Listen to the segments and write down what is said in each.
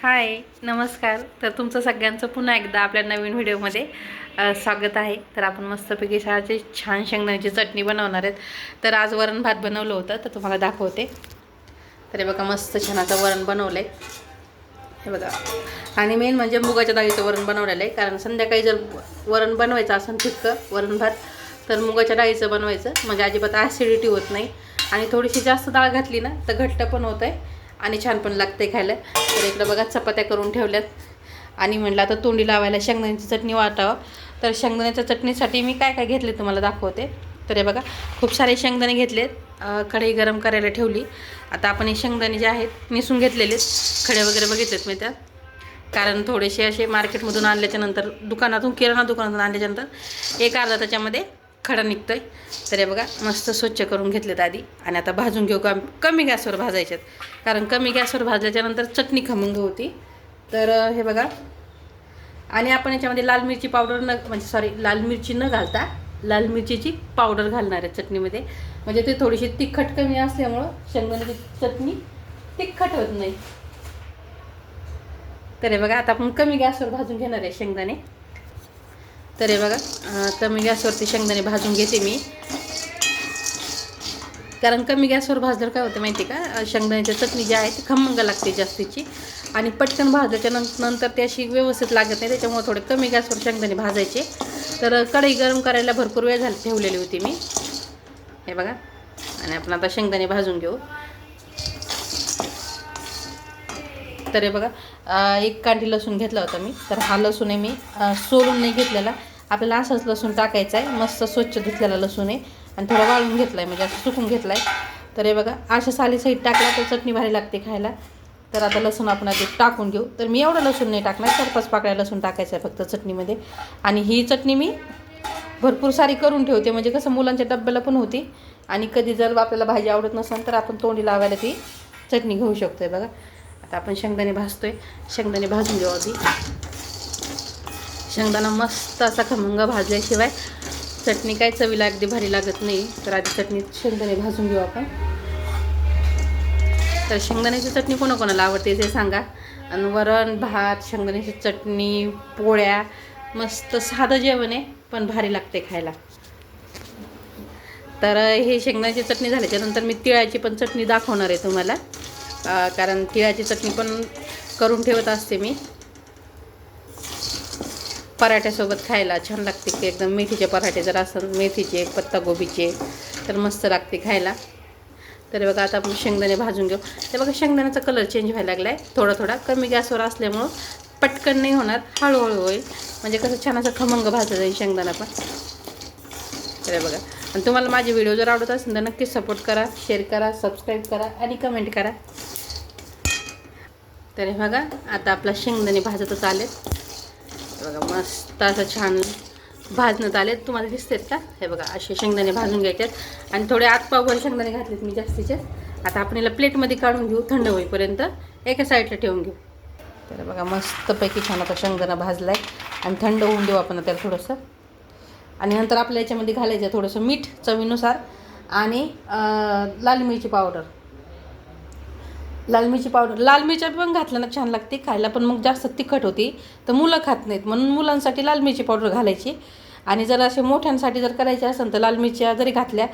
हाय नमस्कार. तर तुमचं सगळ्यांचं पुन्हा एकदा आपल्या नवीन व्हिडिओमध्ये स्वागत आहे. तर आपण मस्तपैकी शाळेची छान शेंगदाण्याची चटणी बनवणार आहेत. तर आज वरण भात बनवलं होतं तर तुम्हाला दाखवते. तर हे बघा मस्त छान आता वरण बनवलं आहे हे बघा. आणि मेन म्हणजे मुगाच्या डाळीचं वरण बनवलेलं आहे, कारण संध्याकाळी जर वरण बनवायचं असेल फिक्कं वरण भात तर मुगाच्या डाळीचं बनवायचं, म्हणजे अजिबात ॲसिडिटी होत नाही. आणि थोडीशी जास्त डाळ घातली ना तर घट्ट पण होत आहे आणि छान पण लागते खायला. तर इकडं बघा चपात्या करून ठेवल्यात आणि म्हटलं आता तोंडी लावायला शेंगदाण्याची चटणी वाटावं. तर शेंगदाण्याच्या चटणीसाठी मी काय काय घेतले तुम्हाला दाखवते. तर हे बघा खूप सारे शेंगदाणे घेतलेत, कढई गरम करायला ठेवली. आता आपण हे शेंगदाणे जे आहेत निसून घेतलेले खडे वगैरे बघितलेत मी त्यात, कारण थोडेसे असे मार्केटमधून आणल्याच्यानंतर दुकानातून किराणा दुकानातून आणल्याच्यानंतर एक अर्धा त्याच्यामध्ये खडा निघतोय. तर हे बघा मस्त स्वच्छ करून घेतलेत आधी आणि आता भाजून घेऊ. कमी गॅसवर भाजायच्यात, कारण कमी गॅसवर भाजल्याच्यानंतर चटणी खमंग होती. तर हे बघा, आणि आपण याच्यामध्ये लाल मिरची पावडर लाल मिरची न घालता लाल मिरचीची पावडर घालणार आहे चटणीमध्ये, म्हणजे ते थोडीशी तिखट कमी असल्यामुळं शेंगदाण्याची चटणी तिखट होत नाही. तर हे बघा आता आपण कमी गॅसवर भाजून घेणार आहे शेंगदाणे. तर हे बघा कमी गॅसवरती शेंगदाणे भाजून घेते मी, कारण कमी गॅसवर भाजल्यावर काय होतं माहिती का, शेंगदाण्याची चटणी जी आहे ती खमंग लागते जास्तीची, आणि पटकन भाजल्याच्या नंतर ती अशी व्यवस्थित लागत नाही. त्याच्यामुळे थोडे कमी गॅसवर शेंगदाणे भाजायचे. तर कढई गरम करायला भरपूर वेळ ठेवलेली होती मी हे बघा. आणि आपण आता शेंगदाणे भाजून घेऊ. तर हे बघा एक कांडी लसूण घेतला होता मी. तर हा लसूण आहे मी सोलून नाही घेतलेला, आपल्याला असंच लसूण टाकायचं आहे. मस्त स्वच्छ धुतलेला लसूण आहे आणि थोडा वाळून घेतला आहे, म्हणजे असं सुकून घेतला आहे. तर हे बघा अशा साली साईड टाकला तर चटणी भारी लागते खायला. तर आता लसूण आपण आधी टाकून घेऊ. तर मी एवढं लसूण नाही टाकणार, 4-5 पाकळ्या लसूण टाकायचं आहे फक्त चटणीमध्ये. आणि ही चटणी मी भरपूर सारी करून ठेवते, म्हणजे कसं मुलांच्या डब्याला पण होती, आणि कधी जर आपल्याला भाजी आवडत नसेल तर आपण तोंडी लावायला ती चटणी घेऊ शकतो आहे बघा. आता आपण शेंगदाणे भाजतोय, शेंगदाणे भाजून घेऊ आधी. शेंगदाणा मस्त असा खमंग भाजल्याशिवाय चटणी काय चवीला अगदी भारी लागत नाही. तर आधी शेंगदाणे भाजून घेऊ आपण. तर शेंगदाण्याची चटणी कोणाकोणाला आवडते ते सांगा. आणि वरण भात शेंगदाण्याची चटणी पोळ्या मस्त साधं जेवण आहे पण भारी लागते खायला. तर हे शेंगदाण्याची चटणी झाल्याच्यानंतर मी तिळाची पण चटणी दाखवणार आहे तुम्हाला, कारण तिळाची चटणी पण करून ठेवत असते मी पराठ्यासोबत खायला छान लागते की एकदम. मेथीचे पराठे जर असेल, मेथीचे पत्तागोबीचे, तर मस्त लागते खायला. तर बघा आता आपण शेंगदाणे भाजून घेऊ. ते बघा शेंगदाण्याचा कलर चेंज व्हायला लागला आहे थोडा थोडा. कमी गॅसवर असल्यामुळं पटकन नाही होणार, हळूहळू होईल, म्हणजे कसं छान असं खमंग भाजलं जाईल शेंगदाणा पण. तर बघा, आणि तुम्हाला माझे व्हिडिओ जर आवडत असेल तर नक्कीच सपोर्ट करा, शेअर करा, सबस्क्राईब करा आणि कमेंट करा. तर हे बघा आता आपला शेंगदाणे भाजतच आलेत बघा, मस्त असं छान भाजण्यात आलेत. तुम्हाला दिसतात का? हे बघा असे शेंगदाणे भाजून घ्यायच्यात, आणि थोडे आतपावभर शेंगदाणे घातलेत मी जास्तीचे. आता आपण याला प्लेटमध्ये काढून घेऊ, थंड होईपर्यंत एका साईडला ठेवून घेऊ. तर बघा मस्तपैकी छान आता शेंगदाणा भाजला आहे आणि थंड होऊन देऊ आपण त्याला थोडंसं. आणि नंतर आपल्या याच्यामध्ये घालायचं थोडंसं मीठ चवीनुसार आणि लाल मिरची पावडर. लाल मिरच्या पण घातलं ना छान लागते खायला, पण मग जास्त तिखट होती तर मुलं खात नाहीत, म्हणून मुलांसाठी लाल मिरची पावडर घालायची. आणि जर असे मोठ्यांसाठी जर करायचे असेल तर लाल मिरच्या जरी घातल्या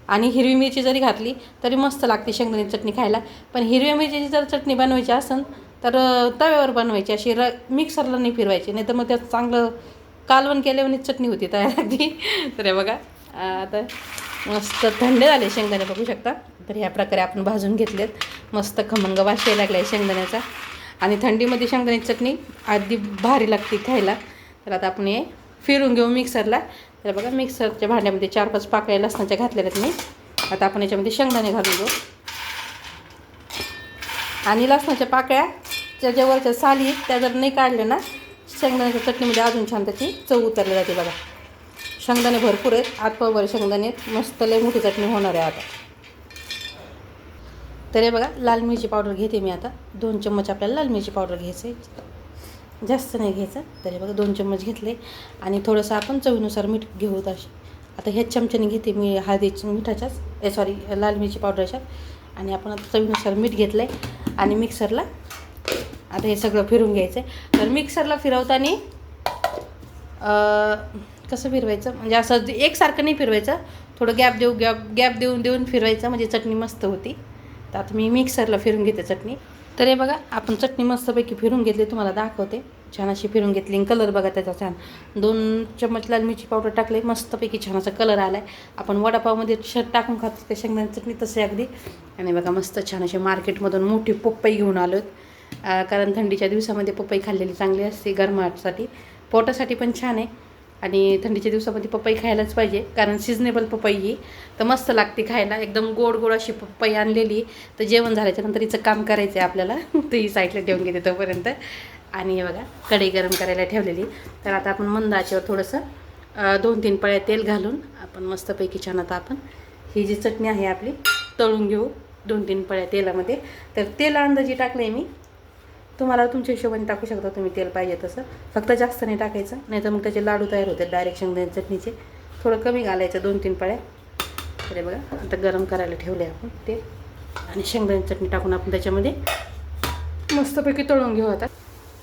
आणि हिरवी मिरची जरी घातली तरी मस्त लागते शेंगदाण्याची चटणी खायला. पण हिरव्या मिरचीची जर चटणी बनवायची असेल तर तव्यावर बनवायची, अशी मिक्सरला नाही फिरवायची, नाही तर मग त्यात चांगलं कालवण केल्यावर चटणी होती तयार अगदी. तर हे बघा आता मस्त थंड झाले शेंगदाणे बघू शकता. तर ह्या प्रकारे आपण भाजून घेतलेत, मस्त खमंग वास यायला लागला आहे शेंगदाण्याचा. आणि थंडीमध्ये शेंगदाण्याची चटणी अगदी भारी लागते खायला. तर आता आपण हे फिरून घेऊ मिक्सरला. तर बघा मिक्सरच्या भांड्यामध्ये 4-5 पाकळ्या लसणाच्या घातलेल्या आहेत मी. आता आपण याच्यामध्ये शेंगदाणे घालून घेऊ. आणि लसणाच्या पाकळ्या ज्यावरच्या साली आहेत त्या जर नाही काढल्या ना, शेंगदाण्याच्या चटणीमध्ये अजून छान त्याची चव उतरली जाते बघा. शेंगदाणे भरपूर आहेत, आतपावभर शेंगदाणे आहेत, मस्त लय मोठी चटणी होणार आहे आता. तर हे बघा लाल मिरची पावडर घेते मी आता. 2 चम्मच आपल्याला लाल मिरची पावडर घ्यायचं आहे, जास्त नाही घ्यायचं. तर हे बघा 2 चम्मच घेतले, आणि थोडंसं आपण चवीनुसार मीठ घेऊ. तशी आता ह्याच चमच्याने घेते मी लाल मिरची पावडरच्या. आणि आपण आता चवीनुसार मीठ घेतलं आहे आणि मिक्सरला आता हे सगळं फिरून घ्यायचं आहे. तर मिक्सरला फिरवताना कसं फिरवायचं म्हणजे असं एकसारखं नाही फिरवायचं, थोडं गॅप देऊन फिरवायचं म्हणजे चटणी मस्त होती. तर आता मी मिक्सरला फिरून घेते चटणी. तर हे बघा आपण चटणी मस्तपैकी फिरून घेतली, तुम्हाला दाखवते. छान अशी फिरून घेतली. कलर बघा त्याचा छान, 2 चम्मच लाल मिरची पावडर टाकले, मस्तपैकी छान असा कलर आला आहे. आपण वडापावमध्ये टाकून खातो ते शेंगदाण्याची चटणी तसे अगदी. आणि बघा मस्त छान अशी मार्केटमधून मोठी पपई घेऊन आलो आहेत, कारण थंडीच्या दिवसामध्ये पपई खाल्लेली चांगली असते, गरमासाठी पोटासाठी पण छान आहे. आणि थंडीच्या दिवसामध्ये पपई खायलाच पाहिजे, कारण सिजनेबल पपई ही तर मस्त लागते खायला. एकदम गोड अशी पपई आणलेली. तर जेवण झाल्याच्या नंतर हिचं काम करायचं आहे आपल्याला. तर ही साईडला ठेवून घेते तोपर्यंत. आणि हे बघा कढई गरम करायला ठेवलेली. तर आता आपण मंद आचेवर थोडंसं 2-3 पळ्या तेल घालून आपण मस्तपैकी छान आता आपण ही जी चटणी आहे आपली तळून घेऊ 2-3 पळ्या तेलामध्ये. तर तेल अंदाजे टाकलं आहे मी, तुम्हाला तुमच्या हिशोबाने टाकू शकता तुम्ही तेल पाहिजे तसं. फक्त जास्त नाही टाकायचं, नाही तर मग त्याचे लाडू तयार होते डायरेक्ट शेंगदाणे चटणीचे. थोडं कमी घालायचं 2-3 पळ्या. तर बघा आता गरम करायला ठेवले आपण तेल, आणि शेंगदाणे चटणी टाकून आपण त्याच्यामध्ये मस्तपैकी तळून घेऊ. आता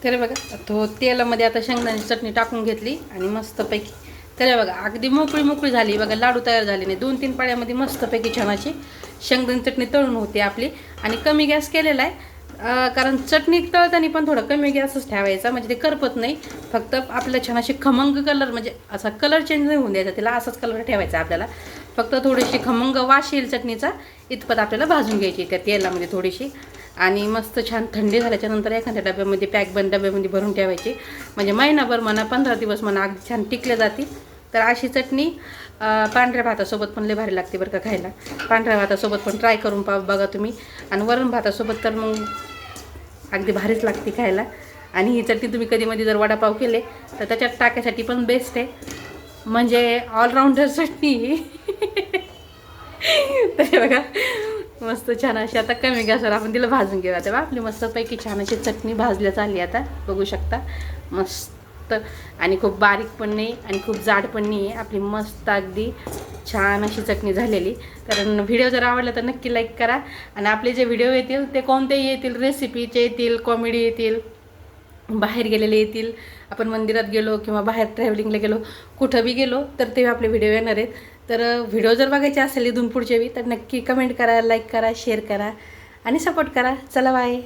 तर बघा तो तेलामध्ये आता शेंगदाणे चटणी टाकून घेतली आणि मस्तपैकी तर बघा अगदी मोकळी झाली बघा, लाडू तयार झाले नाही. 2-3 पळ्यामध्ये मस्तपैकी छान अशी शेंगदाणे चटणी तळून होती आपली. आणि कमी गॅस केलेला आहे, कारण चटणी तळताना पण थोडं कमी गॅसच ठेवायचा, म्हणजे ते करपत नाही. फक्त आपल्याला छान अशी खमंग कलर, म्हणजे असा कलर चेंज नाही होऊन द्यायचा तिला, असाच कलर ठेवायचा आपल्याला. फक्त थोडीशी खमंग वास येईल चटणीचा इतपत आपल्याला भाजून घ्यायची त्या तेलामध्ये थोडीशी. आणि मस्त छान थंडी झाल्याच्या नंतर एखाद्या डब्यामध्ये डब्यामध्ये भरून ठेवायची, म्हणजे महिनाभर म्हणा 15 दिवस म्हणा अगदी छान टिकल्या जाते. तर अशी चटणी पांढऱ्या भातासोबत पण लय भारी लागते बरं का खायला. पांढऱ्या भातासोबत पण ट्राय करून बघा तुम्ही. आणि वरण भातासोबत तर मग अगदी भारीच लागते खायला. आणि ही चटणी तुम्ही कधीमध्ये जर वडापाव केले तर त्याच्यात टाकायसाठी पण बेस्ट आहे, म्हणजे ऑलराऊंडर चटणी. तर बघा मस्त छान अशी आता कमी गॅसवर आपण तिला भाजून घेऊया. तेव्हा आपली मस्तपैकी छान अशी चटणी भाजल्या चालली आता बघू शकता मस्त. आणि खूप बारीक पण नाही आणि खूप जाड पण नाही आहे, आपली मस्त अगदी छान अशी चटणी झालेली. कारण व्हिडिओ जर आवडला तर नक्की लाईक करा. आणि आपले जे व्हिडिओ येतील ते कोणतेही येतील, रेसिपीचे येतील, कॉमेडी येतील, बाहेर गेलेले येतील, आपण मंदिरात गेलो किंवा बाहेर ट्रॅव्हलिंगला गेलो, कुठं बी गेलो तर ते आपले व्हिडिओ येणार आहेत. तर व्हिडिओ जर बघायचे असेल इथून पुढचे बी तर नक्की कमेंट करा, लाईक करा, शेअर करा आणि सपोर्ट करा. चला बाय.